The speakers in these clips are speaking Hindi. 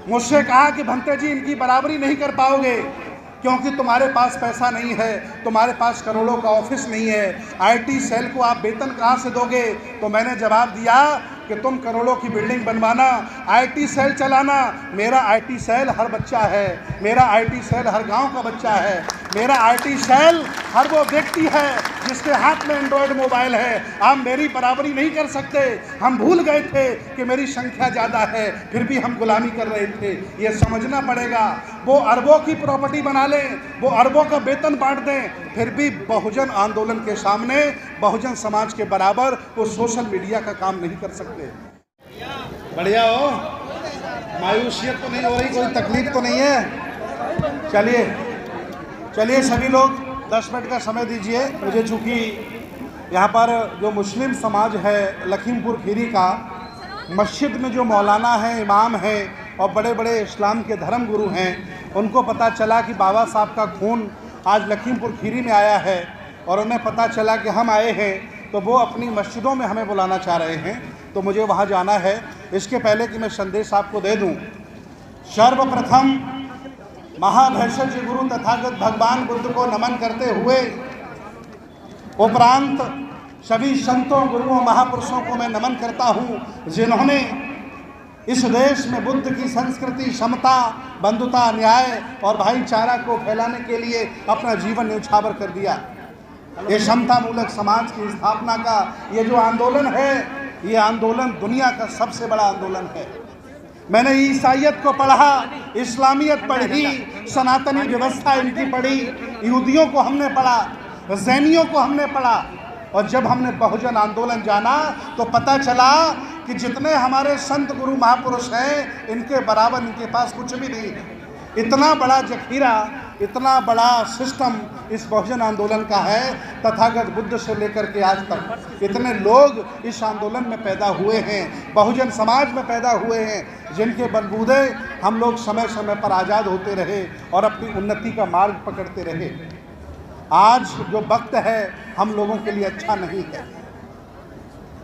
मुझसे कहा कि भंते जी इनकी बराबरी नहीं कर पाओगे क्योंकि तुम्हारे पास पैसा नहीं है, तुम्हारे पास करोड़ों का ऑफिस नहीं है, आईटी सेल को आप वेतन कहाँ से दोगे। तो मैंने जवाब दिया कि तुम करोड़ों की बिल्डिंग बनवाना, आईटी सेल चलाना। मेरा आईटी सेल हर बच्चा है, मेरा आईटी सेल हर गांव का बच्चा है, मेरा आईटी सेल हर वो व्यक्ति है जिसके हाथ में एंड्रॉयड मोबाइल है। आप मेरी बराबरी नहीं कर सकते। हम भूल गए थे कि मेरी संख्या ज़्यादा है, फिर भी हम गुलामी कर रहे थे। ये समझना पड़ेगा। वो अरबों की प्रॉपर्टी बना लें, वो अरबों का वेतन बांट दें, फिर भी बहुजन आंदोलन के सामने बहुजन समाज के बराबर वो सोशल मीडिया का काम नहीं कर सकते। बढ़िया हो, मायूसियत तो नहीं हो रही, कोई तकलीफ तो नहीं है। चलिए सभी लोग 10 मिनट का समय दीजिए मुझे, चूँकि यहाँ पर जो मुस्लिम समाज है लखीमपुर खीरी का, मस्जिद में जो मौलाना हैं, इमाम हैं और बड़े बड़े इस्लाम के धर्म गुरु हैं, उनको पता चला कि बाबा साहब का खून आज लखीमपुर खीरी में आया है और उन्हें पता चला कि हम आए हैं, तो वो अपनी मस्जिदों में हमें बुलाना चाह रहे हैं, तो मुझे वहाँ जाना है। इसके पहले कि मैं संदेश आपको दे दूँ, सर्वप्रथम महाभैषज गुरु तथागत भगवान बुद्ध को नमन करते हुए उपरांत सभी संतों, गुरुओं, महापुरुषों को मैं नमन करता हूँ जिन्होंने इस देश में बुद्ध की संस्कृति, समता, बंधुता, न्याय और भाईचारा को फैलाने के लिए अपना जीवन न्यौछावर कर दिया। ये समता मूलक समाज की स्थापना का ये जो आंदोलन है, ये आंदोलन दुनिया का सबसे बड़ा आंदोलन है। मैंने ईसाइयत को पढ़ा, इस्लामियत पढ़ी, सनातनी व्यवस्था इनकी पढ़ी, यहूदियों को हमने पढ़ा, जैनियों को हमने पढ़ा, और जब हमने बहुजन आंदोलन जाना तो पता चला कि जितने हमारे संत गुरु महापुरुष हैं, इनके बराबर इनके पास कुछ भी नहीं है। इतना बड़ा जखीरा, इतना बड़ा सिस्टम इस बहुजन आंदोलन का है। तथागत बुद्ध से लेकर के आज तक इतने लोग इस आंदोलन में पैदा हुए हैं, बहुजन समाज में पैदा हुए हैं, जिनके बलबूते हम लोग समय समय पर आज़ाद होते रहे और अपनी उन्नति का मार्ग पकड़ते रहे। आज जो वक्त है हम लोगों के लिए अच्छा नहीं है।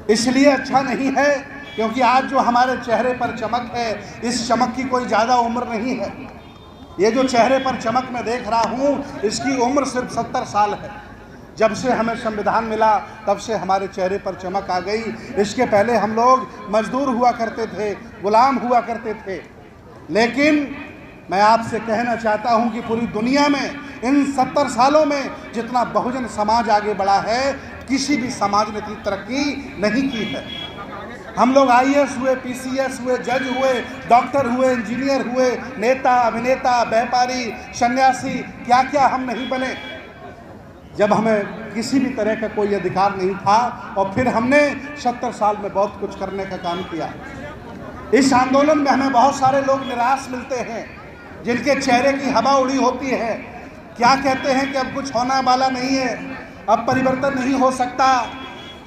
इसलिए अच्छा नहीं है क्योंकि आज जो हमारे चेहरे पर चमक है, इस चमक की कोई ज़्यादा उम्र नहीं है। ये जो चेहरे पर चमक मैं देख रहा हूँ, इसकी उम्र सिर्फ 70 साल है। जब से हमें संविधान मिला तब से हमारे चेहरे पर चमक आ गई। इसके पहले हम लोग मजदूर हुआ करते थे, गुलाम हुआ करते थे। लेकिन मैं आपसे कहना चाहता हूं कि पूरी दुनिया में इन 70 सालों में जितना बहुजन समाज आगे बढ़ा है, किसी भी समाज ने इतनी तरक्की नहीं की है। हम लोग IAS हुए, PCS हुए, जज हुए, डॉक्टर हुए, इंजीनियर हुए, नेता, अभिनेता, व्यापारी, सन्यासी, क्या क्या हम नहीं बने। जब हमें किसी भी तरह का कोई अधिकार नहीं था और फिर हमने 70 साल में बहुत कुछ करने का काम किया। इस आंदोलन में हमें बहुत सारे लोग निराश मिलते हैं, जिनके चेहरे की हवा उड़ी होती है। क्या कहते हैं कि अब कुछ होने वाला नहीं है, अब परिवर्तन नहीं हो सकता,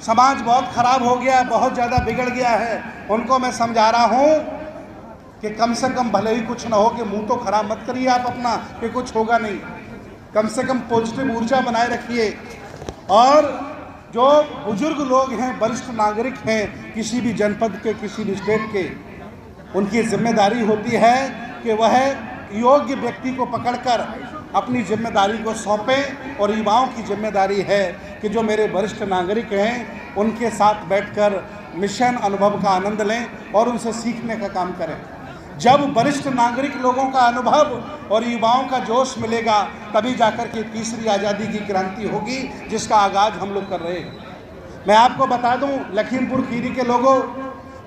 समाज बहुत ख़राब हो गया, बहुत ज़्यादा बिगड़ गया है। उनको मैं समझा रहा हूँ कि कम से कम भले ही कुछ ना हो, कि मुंह तो खराब मत करिए आप अपना कि कुछ होगा नहीं। कम से कम पॉजिटिव ऊर्जा बनाए रखिए। और जो बुजुर्ग लोग हैं, वरिष्ठ नागरिक हैं, किसी भी जनपद के, किसी भी स्टेट के, उनकी जिम्मेदारी होती है कि वह योग्य व्यक्ति को पकड़कर अपनी जिम्मेदारी को सौंपें। और युवाओं की जिम्मेदारी है कि जो मेरे वरिष्ठ नागरिक हैं, उनके साथ बैठकर मिशन अनुभव का आनंद लें और उनसे सीखने का काम करें। जब वरिष्ठ नागरिक लोगों का अनुभव और युवाओं का जोश मिलेगा, तभी जाकर के तीसरी आज़ादी की क्रांति होगी, जिसका आगाज़ हम लोग कर रहे हैं। मैं आपको बता दूं, लखीमपुर खीरी के लोगों,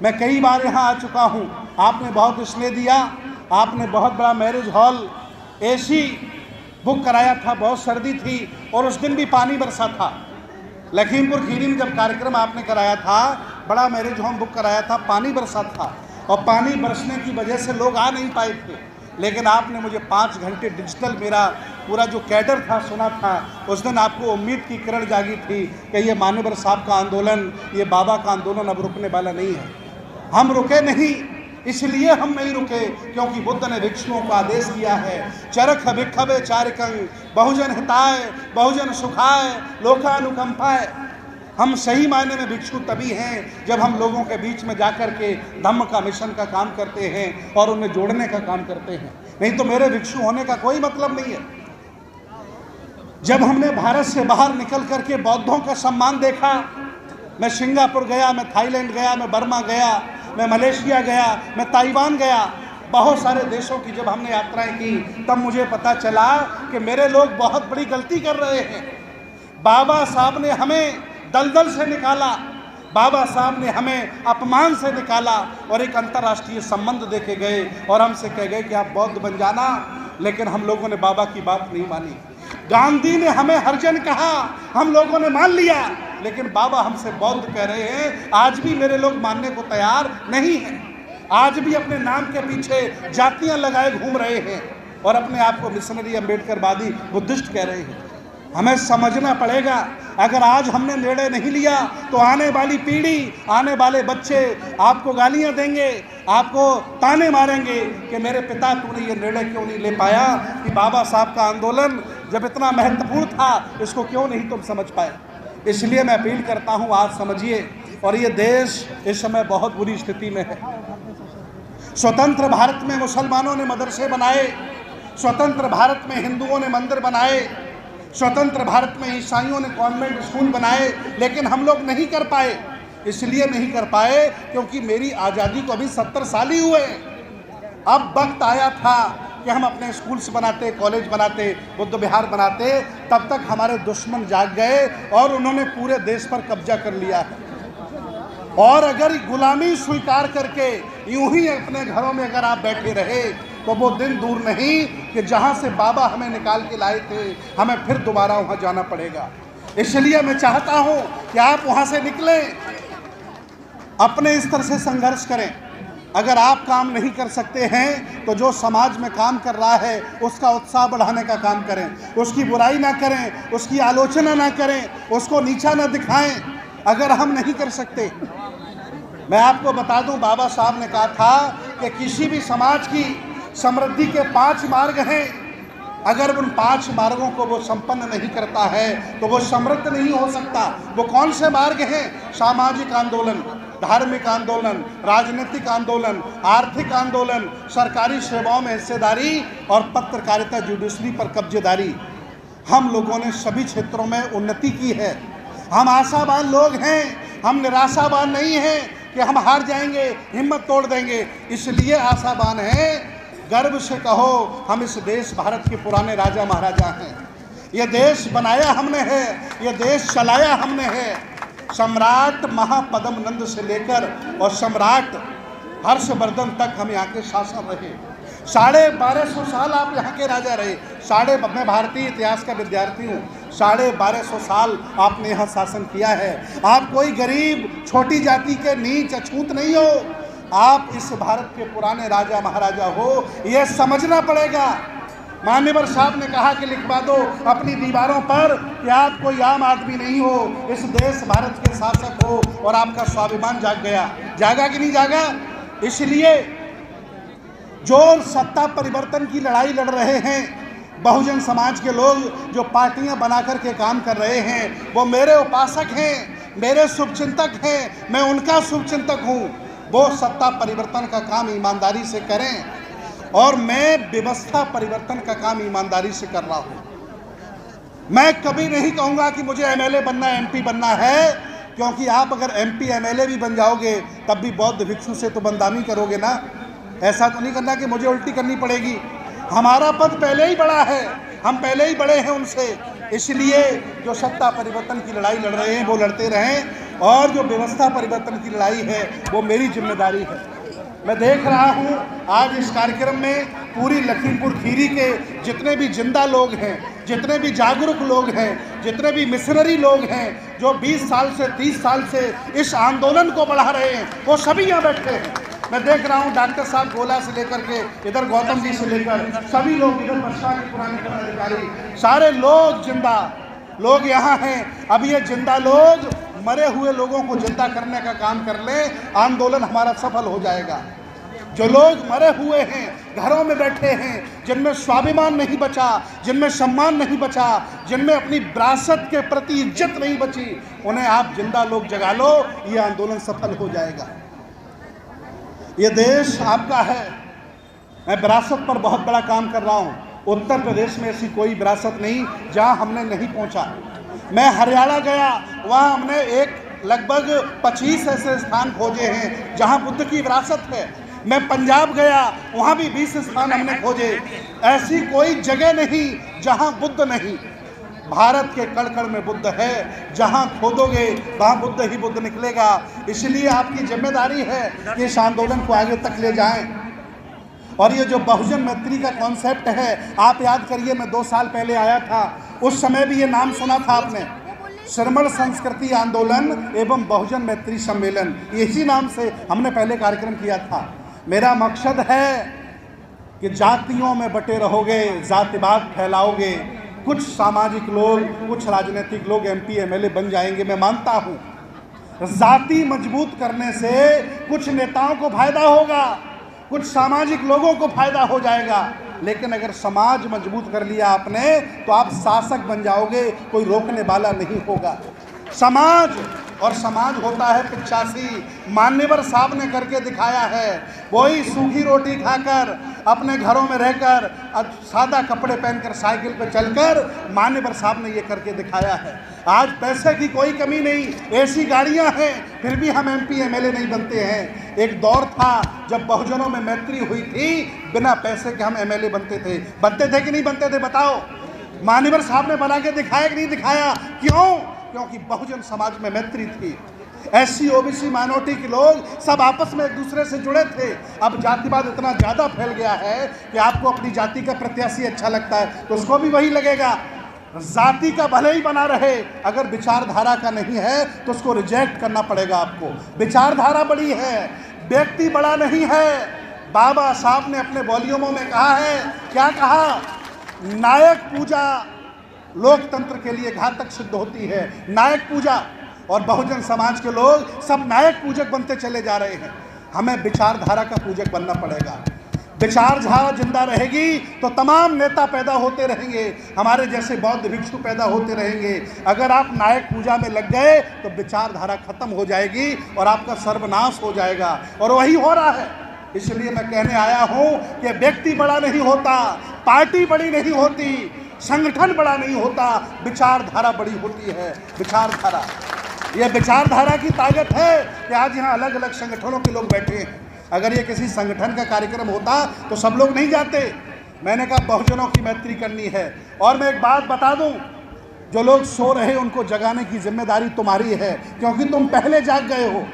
मैं कई बार यहाँ आ चुका हूँ। आपने बहुत स्नेह दिया, आपने बहुत बड़ा मैरिज हॉल AC बुक कराया था, बहुत सर्दी थी और उस दिन भी पानी बरसा था। लखीमपुर खीरी में जब कार्यक्रम आपने कराया था, बड़ा मैरिज होम बुक कराया था, पानी बरसा था और पानी बरसने की वजह से लोग आ नहीं पाए थे। लेकिन आपने मुझे 5 घंटे डिजिटल मेरा पूरा जो कैडर था सुना था। उस दिन आपको उम्मीद की किरण जागी थी कि ये मान्यवर साहब का आंदोलन, ये बाबा का आंदोलन अब रुकने वाला नहीं है। हम रुके नहीं, इसलिए हम नहीं रुके क्योंकि बुद्ध ने भिक्षुओं को आदेश दिया है, चरख भिक्षवे चारिकं बहुजन हिताय बहुजन सुखाय लोकानुकंपाय। हम सही मायने में भिक्षु तभी हैं जब हम लोगों के बीच में जाकर के धम्म का मिशन का काम करते हैं और उन्हें जोड़ने का काम करते हैं। नहीं तो मेरे भिक्षु होने का कोई मतलब नहीं है। जब हमने भारत से बाहर निकल करके बौद्धों का सम्मान देखा, मैं सिंगापुर गया, मैं थाईलैंड गया, मैं बर्मा गया, मैं मलेशिया गया, मैं ताइवान गया, बहुत सारे देशों की जब हमने यात्राएं की, तब मुझे पता चला कि मेरे लोग बहुत बड़ी गलती कर रहे हैं। बाबा साहब ने हमें दलदल से निकाला, बाबा साहब ने हमें अपमान से निकाला और एक अंतर्राष्ट्रीय संबंध देके गए और हमसे कह गए कि आप बौद्ध बन जाना, लेकिन हम लोगों ने बाबा की बात नहीं मानी। गांधी ने हमें हरिजन कहा, हम लोगों ने मान लिया, लेकिन बाबा हमसे बौद्ध कह रहे हैं। आज भी मेरे लोग मानने को तैयार नहीं हैं। आज भी अपने नाम के पीछे जातियां लगाए घूम रहे हैं और अपने आप को मिशनरी, अम्बेडकरवादी, बुद्धिस्ट कह रहे हैं। हमें समझना पड़ेगा, अगर आज हमने निर्णय नहीं लिया तो आने वाली पीढ़ी, आने वाले बच्चे आपको गालियां देंगे, आपको ताने मारेंगे कि मेरे पिता तूने ये निर्णय क्यों नहीं ले पाया कि बाबा साहब का आंदोलन जब इतना महत्वपूर्ण था, इसको क्यों नहीं तुम समझ पाए। इसलिए मैं अपील करता हूँ, आज समझिए। और ये देश इस समय बहुत बुरी स्थिति में है। स्वतंत्र भारत में मुसलमानों ने मदरसे बनाए, स्वतंत्र भारत में हिंदुओं ने मंदिर बनाए, स्वतंत्र भारत में ईसाइयों ने कॉन्वेंट स्कूल बनाए, लेकिन हम लोग नहीं कर पाए। इसलिए नहीं कर पाए क्योंकि मेरी आज़ादी को अभी 70 साल ही हुए। अब वक्त आया था कि हम अपने स्कूल्स बनाते, कॉलेज बनाते, बुद्ध विहार बनाते, तब तक हमारे दुश्मन जाग गए और उन्होंने पूरे देश पर कब्जा कर लिया है। और अगर गुलामी स्वीकार करके यूं ही अपने घरों में अगर आप बैठे रहे तो वो दिन दूर नहीं कि जहां से बाबा हमें निकाल के लाए थे, हमें फिर दोबारा वहां जाना पड़ेगा। इसलिए मैं चाहता हूं कि आप वहां से निकलें, अपने स्तर से संघर्ष करें। अगर आप काम नहीं कर सकते हैं तो जो समाज में काम कर रहा है उसका उत्साह बढ़ाने का काम करें, उसकी बुराई ना करें, उसकी आलोचना ना करें, उसको नीचा ना दिखाएं। अगर हम नहीं कर सकते, मैं आपको बता दूं, बाबा साहब ने कहा था कि किसी भी समाज की समृद्धि के 5 मार्ग हैं। अगर उन 5 मार्गों को वो संपन्न नहीं करता है तो वो समृद्ध नहीं हो सकता। वो कौन से मार्ग हैं? सामाजिक आंदोलन, धार्मिक आंदोलन, राजनीतिक आंदोलन, आर्थिक आंदोलन, सरकारी सेवाओं में हिस्सेदारी और पत्रकारिता, जुडिशरी पर कब्जेदारी। हम लोगों ने सभी क्षेत्रों में उन्नति की है। हम आशावान लोग हैं, हम निराशावान नहीं हैं कि हम हार जाएंगे, हिम्मत तोड़ देंगे। इसलिए आशावान हैं, गर्व से कहो हम इस देश भारत के पुराने राजा महाराजा हैं। ये देश बनाया हमने है, ये देश चलाया हमने है। सम्राट महापद्म नंद से लेकर और सम्राट हर्षवर्धन तक हम यहाँ के शासन रहे। 1250 साल आप यहाँ के राजा रहे। मैं भारतीय इतिहास का विद्यार्थी हूँ। 1250 साल आपने यहाँ शासन किया है। आप कोई गरीब छोटी जाति के नीच अछूत नहीं हो, आप इस भारत के पुराने राजा महाराजा हो, यह समझना पड़ेगा। मान्यवर साहब ने कहा कि लिखवा दो अपनी दीवारों पर कि आप कोई आम आदमी नहीं हो, इस देश भारत के शासक हो, और आपका स्वाभिमान जाग गया। जागा कि नहीं जागा? इसलिए जो सत्ता परिवर्तन की लड़ाई लड़ रहे हैं बहुजन समाज के लोग, जो पार्टियां बना करके काम कर रहे हैं, वो मेरे उपासक हैं, मेरे शुभचिंतक हैं, मैं उनका शुभचिंतक हूँ। वो सत्ता परिवर्तन का काम ईमानदारी से करें और मैं व्यवस्था परिवर्तन का काम ईमानदारी से कर रहा हूँ। मैं कभी नहीं कहूँगा कि मुझे एमएलए बनना है, एमपी बनना है, क्योंकि आप अगर एमपी एमएलए भी बन जाओगे तब भी बौद्ध भिक्षु से तो बंदामी करोगे ना। ऐसा तो नहीं करना कि मुझे उल्टी करनी पड़ेगी। हमारा पद पहले ही बड़ा है, हम पहले ही बड़े हैं उनसे। इसलिए जो सत्ता परिवर्तन की लड़ाई लड़ रहे हैं वो लड़ते रहें, और जो व्यवस्था परिवर्तन की लड़ाई है वो मेरी जिम्मेदारी है। मैं देख रहा हूँ आज इस कार्यक्रम में पूरी लखीमपुर खीरी के जितने भी जिंदा लोग हैं, जितने भी जागरूक लोग हैं, जितने भी मिशनरी लोग हैं, जो 20 साल से 30 साल से इस आंदोलन को बढ़ा रहे हैं, वो सभी यहाँ बैठे हैं। मैं देख रहा हूँ डॉक्टर साहब गोला से लेकर के इधर गौतम जी से लेकर सभी लोग, इधर बच्चा के पुराने पदाधिकारी, सारे लोग जिंदा लोग यहाँ हैं। अब ये जिंदा लोग मरे हुए लोगों को जिंदा करने का काम कर ले, आंदोलन हमारा सफल हो जाएगा। जो लोग मरे हुए हैं घरों में बैठे हैं, जिनमें स्वाभिमान नहीं बचा, जिनमें सम्मान नहीं बचा, जिनमें अपनी विरासत के प्रति इज्जत नहीं बची, उन्हें आप जिंदा लोग जगा लो, ये आंदोलन सफल हो जाएगा। ये देश आपका है। मैं विरासत पर बहुत बड़ा काम कर रहा हूँ। उत्तर प्रदेश में ऐसी कोई विरासत नहीं जहाँ हमने नहीं पहुँचा। मैं हरियाणा गया, वहाँ हमने लगभग 25 ऐसे स्थान खोजे हैं जहाँ बुद्ध की विरासत है। मैं पंजाब गया, वहाँ भी 20 स्थान हमने खोजे। ऐसी कोई जगह नहीं जहाँ बुद्ध नहीं। भारत के कण कण में बुद्ध है, जहाँ खोदोगे वहाँ बुद्ध ही बुद्ध निकलेगा। इसलिए आपकी जिम्मेदारी है कि इस आंदोलन को आगे तक ले जाएं। और ये जो बहुजन मैत्री का कॉन्सेप्ट है, आप याद करिए, मैं 2 साल पहले आया था, उस समय भी ये नाम सुना था आपने, श्रमण संस्कृति आंदोलन एवं बहुजन मैत्री सम्मेलन। इसी नाम से हमने पहले कार्यक्रम किया था। मेरा मकसद है कि जातियों में बटे रहोगे, जातिवाद फैलाओगे, कुछ सामाजिक लोग, कुछ राजनीतिक लोग MP MLA बन जाएंगे। मैं मानता हूँ जाति मजबूत करने से कुछ नेताओं को फायदा होगा, कुछ सामाजिक लोगों को फायदा हो जाएगा, लेकिन अगर समाज मजबूत कर लिया आपने तो आप शासक बन जाओगे, कोई रोकने वाला नहीं होगा। समाज, और समाज होता है 85। मान्यवर साहब ने करके दिखाया है। वही सूखी रोटी खाकर, अपने घरों में रहकर, सादा कपड़े पहनकर, साइकिल पर चलकर मान्यवर साहब ने ये करके दिखाया है। आज पैसे की कोई कमी नहीं, ऐसी गाड़ियां हैं, फिर भी हम MP MLA नहीं बनते हैं। एक दौर था जब बहुजनों में मैत्री हुई थी, बिना पैसे के हम MLA बनते थे कि नहीं बनते थे? बताओ। मान्यवर साहब ने बना के दिखाया कि नहीं दिखाया? क्यों? क्योंकि बहुजन समाज में मैत्री थी। SC OBC माइनॉरिटी के लोग सब आपस में एक दूसरे से जुड़े थे। अब जातिवाद इतना ज़्यादा फैल गया है कि आपको अपनी जाति का प्रत्याशी अच्छा लगता है तो उसको भी वही लगेगा। जाति का भले ही बना रहे, अगर विचारधारा का नहीं है तो उसको रिजेक्ट करना पड़ेगा आपको। विचारधारा बड़ी है, व्यक्ति बड़ा नहीं है। बाबा साहब ने अपने वॉल्यूमों में कहा है, क्या कहा? नायक पूजा लोकतंत्र के लिए घातक सिद्ध होती है। नायक पूजा, और बहुजन समाज के लोग सब नायक पूजक बनते चले जा रहे हैं। हमें विचारधारा का पूजक बनना पड़ेगा। विचारधारा जिंदा रहेगी तो तमाम नेता पैदा होते रहेंगे, हमारे जैसे बौद्ध भिक्षु पैदा होते रहेंगे। अगर आप नायक पूजा में लग गए तो विचारधारा खत्म हो जाएगी और आपका सर्वनाश हो जाएगा, और वही हो रहा है। इसलिए मैं कहने आया हूँ कि व्यक्ति बड़ा नहीं होता, पार्टी बड़ी नहीं होती, संगठन बड़ा नहीं होता, विचारधारा बड़ी होती है। विचारधारा, ये विचारधारा की ताकत है कि आज यहाँ अलग अलग संगठनों के लोग बैठे हैं। अगर ये किसी संगठन का कार्यक्रम होता तो सब लोग नहीं जाते। मैंने कहा बहुजनों की मैत्री करनी है। और मैं एक बात बता दूं, जो लोग सो रहे उनको जगाने की जिम्मेदारी तुम्हारी है, क्योंकि तुम पहले जाग गए हो।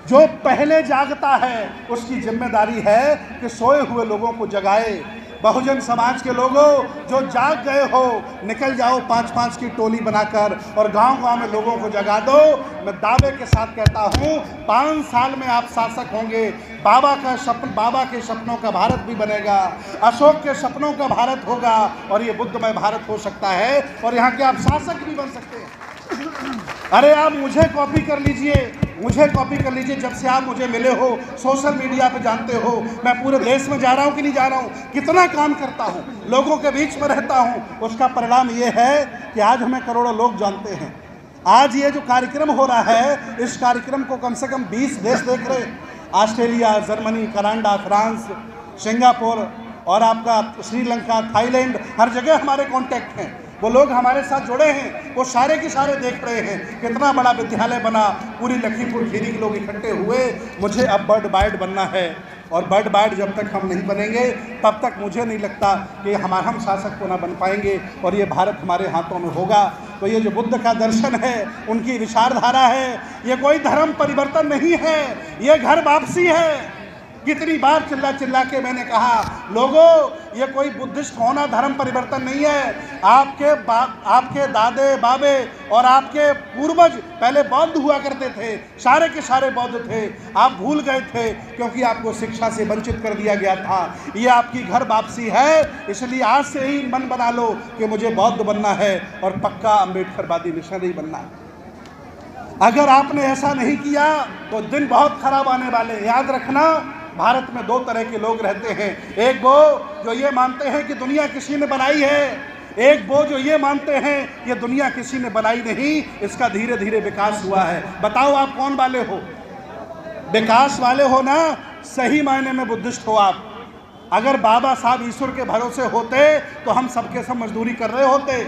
जो पहले जागता है उसकी जिम्मेदारी है कि सोए हुए लोगों को जगाए। बहुजन समाज के लोगों जो जाग गए हो, निकल जाओ 5-5 की टोली बनाकर और गांव-गांव में लोगों को जगा दो। मैं दावे के साथ कहता हूं 5 साल में आप शासक होंगे। बाबा के सपनों का भारत भी बनेगा, अशोक के सपनों का भारत होगा, और ये बुद्धमय भारत हो सकता है, और यहाँ के आप शासक भी बन सकते हैं। अरे आप मुझे कॉपी कर लीजिए, मुझे कॉपी कर लीजिए। जब से आप मुझे मिले हो, सोशल मीडिया पे जानते हो मैं पूरे देश में जा रहा हूँ कि नहीं जा रहा हूँ, कितना काम करता हूँ, लोगों के बीच में रहता हूँ। उसका परिणाम ये है कि आज हमें करोड़ों लोग जानते हैं। आज ये जो कार्यक्रम हो रहा है, इस कार्यक्रम को कम से कम 20 देश देख रहे हैं। Australia, Germany, Canada, France, Singapore और आपका श्रीलंका, थाईलैंड, हर जगह हमारे कॉन्टैक्ट हैं। वो लोग हमारे साथ जुड़े हैं, वो सारे के सारे देख रहे हैं। कितना बड़ा विद्यालय बना, पूरी लखीमपुर खीरी के लोग इकट्ठे हुए। मुझे अब बर्ड बाइट बनना है, और बर्ड बाइट जब तक हम नहीं बनेंगे तब तक मुझे नहीं लगता कि हम शासक को ना बन पाएंगे, और ये भारत हमारे हाथों में होगा। तो ये जो बुद्ध का दर्शन है, उनकी विचारधारा है, ये कोई धर्म परिवर्तन नहीं है, ये घर वापसी है। कितनी बार चिल्ला चिल्ला के मैंने कहा, लोगों ये कोई बुद्धिस्ट होना धर्म परिवर्तन नहीं है। आपके दादे बाबे और आपके पूर्वज पहले बौद्ध हुआ करते थे, सारे के सारे बौद्ध थे। आप भूल गए थे क्योंकि आपको शिक्षा से वंचित कर दिया गया था। ये आपकी घर वापसी है, इसलिए आज से ही मन बना लो कि मुझे बौद्ध बनना है और पक्का अम्बेडकरवादी मिशनरी बनना है। अगर आपने ऐसा नहीं किया तो दिन बहुत खराब आने वाले। याद रखना, भारत में दो तरह के लोग रहते हैं, एक वो जो ये मानते हैं कि दुनिया किसी ने बनाई है, एक वो जो ये मानते हैं ये दुनिया किसी ने बनाई नहीं, इसका धीरे धीरे विकास हुआ है। बताओ आप कौन वाले हो? विकास वाले हो ना, सही मायने में बुद्धिस्ट हो आप। अगर बाबा साहब ईश्वर के भरोसे होते तो हम सबके सब मजदूरी कर रहे होते।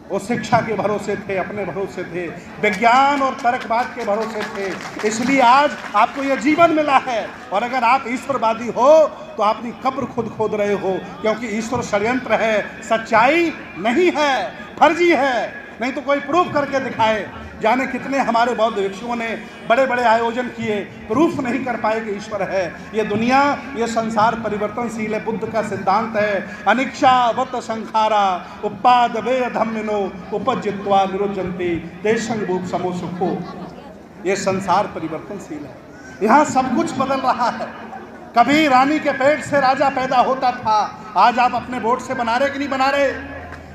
वो शिक्षा के भरोसे थे, अपने भरोसे थे, विज्ञान और तर्कवाद के भरोसे थे, इसलिए आज आपको यह जीवन मिला है। और अगर आप ईश्वरवादी हो तो अपनी कब्र खुद खोद रहे हो, क्योंकि ईश्वर षड्यंत्र है, सच्चाई नहीं है, फर्जी है। नहीं तो कोई प्रूफ करके दिखाए। जाने कितने हमारे बौद्ध भिक्षुओं ने बड़े बड़े आयोजन किए, प्रूफ नहीं कर पाए कि ईश्वर है। ये दुनिया, ये संसार परिवर्तनशील है, बुद्ध का सिद्धांत है अनिच्छावत संखारा उपाद वे धम्मिनो उपजित्वा निरुजंती देशंग भूप समो सुखो। ये संसार परिवर्तनशील है, यहाँ सब कुछ बदल रहा है। कभी रानी के पेट से राजा पैदा होता था, आज आप अपने वोट से बना रहे कि नहीं बना रहे?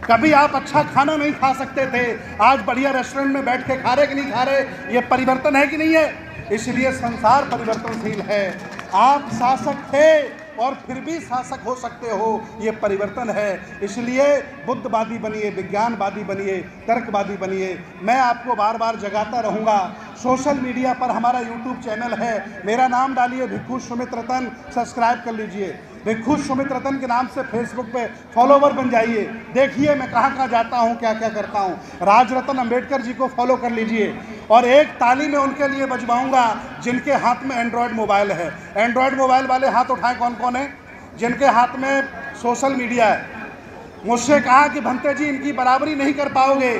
कभी आप अच्छा खाना नहीं खा सकते थे, आज बढ़िया रेस्टोरेंट में बैठ के खा रहे कि नहीं खा रहे? ये परिवर्तन है कि नहीं है? इसलिए संसार परिवर्तनशील है। आप शासक थे और फिर भी शासक हो सकते हो, ये परिवर्तन है। इसलिए बुद्धवादी बनिए, विज्ञानवादी बनिए, तर्कवादी बनिए। मैं आपको बार बार जगाता रहूँगा। सोशल मीडिया पर हमारा यूट्यूब चैनल है, मेरा नाम डालिए भिक्खु सुमित रतन, सब्सक्राइब कर लीजिए। भिक्खु सुमित रतन के नाम से फेसबुक पे फॉलोवर बन जाइए, देखिए मैं कहाँ कहाँ जाता हूँ, क्या क्या करता हूँ। राजरतन अंबेडकर जी को फॉलो कर लीजिए। और एक ताली मैं उनके लिए बजवाऊँगा जिनके हाथ में एंड्रॉयड मोबाइल है। एंड्रॉयड मोबाइल वाले हाथ उठाएं, कौन कौन है जिनके हाथ में सोशल मीडिया है। मुझसे कहा कि भंते जी इनकी बराबरी नहीं कर पाओगे,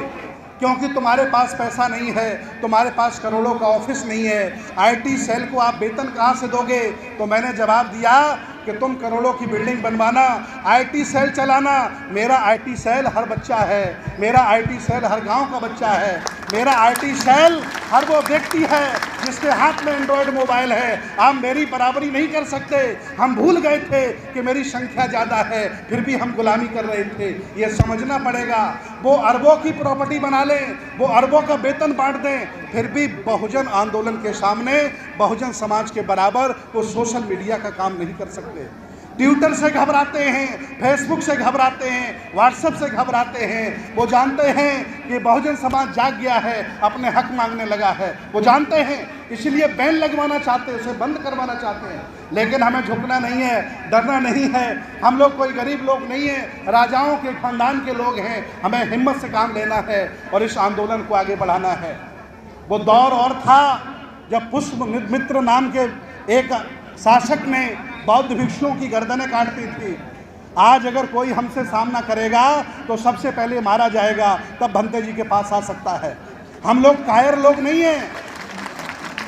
क्योंकि तुम्हारे पास पैसा नहीं है, तुम्हारे पास करोड़ों का ऑफिस नहीं है, आईटी सेल को आप वेतन कहाँ से दोगे? तो मैंने जवाब दिया कि तुम करोड़ों की बिल्डिंग बनवाना, आईटी सेल चलाना। मेरा आईटी सेल हर बच्चा है, मेरा आईटी सेल हर गांव का बच्चा है, मेरा आईटी सेल हर वो व्यक्ति है जिसके हाथ में एंड्रॉयड मोबाइल है। आप मेरी बराबरी नहीं कर सकते। हम भूल गए थे कि मेरी संख्या ज़्यादा है, फिर भी हम गुलामी कर रहे थे। ये समझना पड़ेगा। वो अरबों की प्रॉपर्टी बना लें, वो अरबों का वेतन बांट दें, फिर भी बहुजन आंदोलन के सामने बहुजन समाज के बराबर वो सोशल मीडिया का काम नहीं कर सकते। ट्विटर से घबराते हैं, फेसबुक से घबराते हैं, व्हाट्सएप से घबराते हैं। वो जानते हैं कि बहुजन समाज जाग गया है, अपने हक मांगने लगा है, वो जानते हैं, इसलिए बैन लगवाना चाहते हैं, उसे बंद करवाना चाहते हैं। लेकिन हमें झुकना नहीं है, डरना नहीं है। हम लोग कोई गरीब लोग नहीं हैं, राजाओं के खानदान के लोग हैं। हमें हिम्मत से काम लेना है और इस आंदोलन को आगे बढ़ाना है। वो दौर और था जब पुष्पमित्र नाम के एक शासक ने बौद्ध भिक्षुओं की गर्दनें काटती थी। आज अगर कोई हमसे सामना करेगा तो सबसे पहले मारा जाएगा, तब भंते जी के पास आ सकता है। हम लोग कायर लोग नहीं हैं।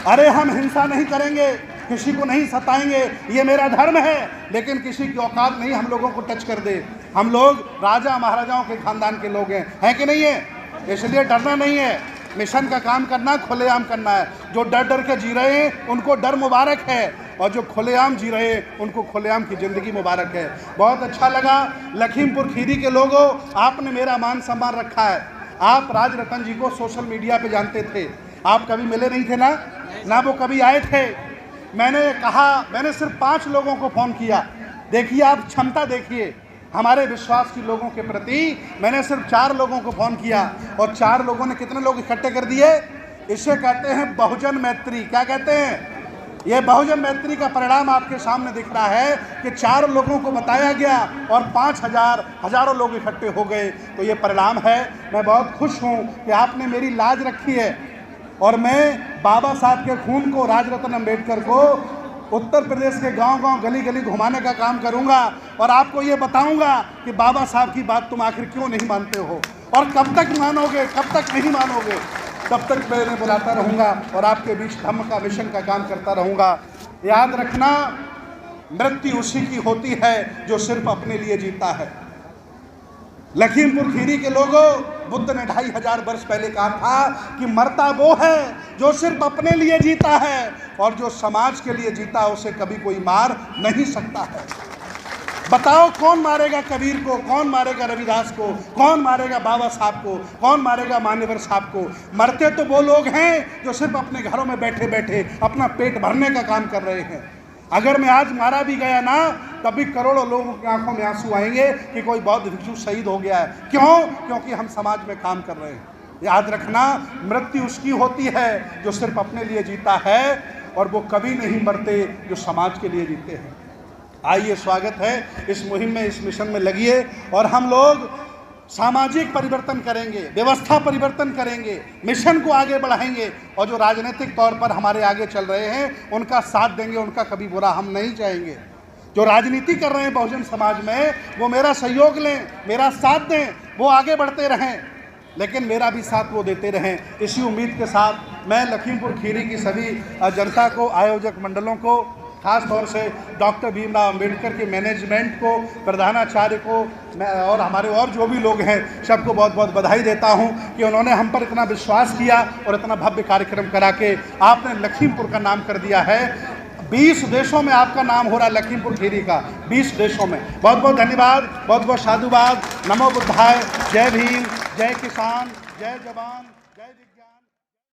अरे हम हिंसा नहीं करेंगे, किसी को नहीं सताएंगे, ये मेरा धर्म है, लेकिन किसी की औकात नहीं हम लोगों को टच कर दे। हम लोग राजा महाराजाओं के खानदान के लोग हैं कि नहीं है? इसलिए डरना नहीं है, मिशन का काम करना, खुलेआम करना है। जो डर डर के जी रहे हैं उनको डर मुबारक है, और जो खुलेआम जी रहे हैं उनको खुलेआम की ज़िंदगी मुबारक है। बहुत अच्छा लगा लखीमपुर खीरी के लोगों, आपने मेरा मान सम्मान रखा है। आप राजरतन जी को सोशल मीडिया पे जानते थे, आप कभी मिले नहीं थे ना वो कभी आए थे। मैंने कहा, मैंने सिर्फ 5 लोगों को फ़ोन किया। देखिए आप क्षमता देखिए हमारे विश्वास की लोगों के प्रति। मैंने सिर्फ 4 लोगों को फ़ोन किया और 4 लोगों ने कितने लोग इकट्ठे कर दिए? इसे कहते हैं बहुजन मैत्री। क्या कहते हैं? ये बहुजन मैत्री का परिणाम आपके सामने दिख रहा है कि 4 लोगों को बताया गया और 5000 हजारों लोग इकट्ठे हो गए। तो ये परिणाम है। मैं बहुत खुश हूँ कि आपने मेरी लाज रखी है, और मैं बाबा साहब के खून को, राजरतन अंबेडकर को उत्तर प्रदेश के गांव-गांव, गली-गली घुमाने का काम करूंगा और आपको ये बताऊंगा कि बाबा साहब की बात तुम आखिर क्यों नहीं मानते हो, और कब तक मानोगे, कब तक नहीं मानोगे। तब तक मैं बुलाता रहूँगा और आपके बीच धम्म का मिशन का काम करता रहूँगा। याद रखना, मृत्यु उसी की होती है जो सिर्फ अपने लिए जीता है। लखीमपुर खीरी के लोगों, बुद्ध ने 2500 वर्ष पहले कहा था कि मरता वो है जो सिर्फ अपने लिए जीता है, और जो समाज के लिए जीता उसे कभी कोई मार नहीं सकता है। बताओ कौन मारेगा कबीर को, कौन मारेगा रविदास को, कौन मारेगा बाबा साहब को, कौन मारेगा मान्यवर साहब को? मरते तो वो लोग हैं जो सिर्फ अपने घरों में बैठे बैठे अपना पेट भरने का काम कर रहे हैं। अगर मैं आज मारा भी गया ना, तब भी करोड़ों लोगों की आंखों में आंसू आएंगे कि कोई बौद्ध भिक्षु शहीद हो गया है। क्यों? क्योंकि हम समाज में काम कर रहे हैं। याद रखना, मृत्यु उसकी होती है जो सिर्फ अपने लिए जीता है, और वो कभी नहीं मरते जो समाज के लिए जीते हैं। आइए, स्वागत है इस मुहिम में, इस मिशन में लगिए और हम लोग सामाजिक परिवर्तन करेंगे, व्यवस्था परिवर्तन करेंगे, मिशन को आगे बढ़ाएंगे, और जो राजनीतिक तौर पर हमारे आगे चल रहे हैं उनका साथ देंगे, उनका कभी बुरा हम नहीं चाहेंगे। जो राजनीति कर रहे हैं बहुजन समाज में, वो मेरा सहयोग लें, मेरा साथ दें, वो आगे बढ़ते रहें, लेकिन मेरा भी साथ वो देते रहें। इसी उम्मीद के साथ मैं लखीमपुर खीरी की सभी जनता को, आयोजक मंडलों को, खास तौर से डॉक्टर भीमराव अंबेडकर के मैनेजमेंट को, प्रधानाचार्य को और हमारे और जो भी लोग हैं, सबको बहुत बहुत बधाई देता हूं कि उन्होंने हम पर इतना विश्वास किया और इतना भव्य कार्यक्रम करा के आपने लखीमपुर का नाम कर दिया है। 20 देशों में आपका नाम हो रहा है, लखीमपुर खीरी का 20 देशों में। बहुत बहुत धन्यवाद, बहुत बहुत साधुवाद। नमो बुद्धाय। जय भीम, जय किसान, जय जवान।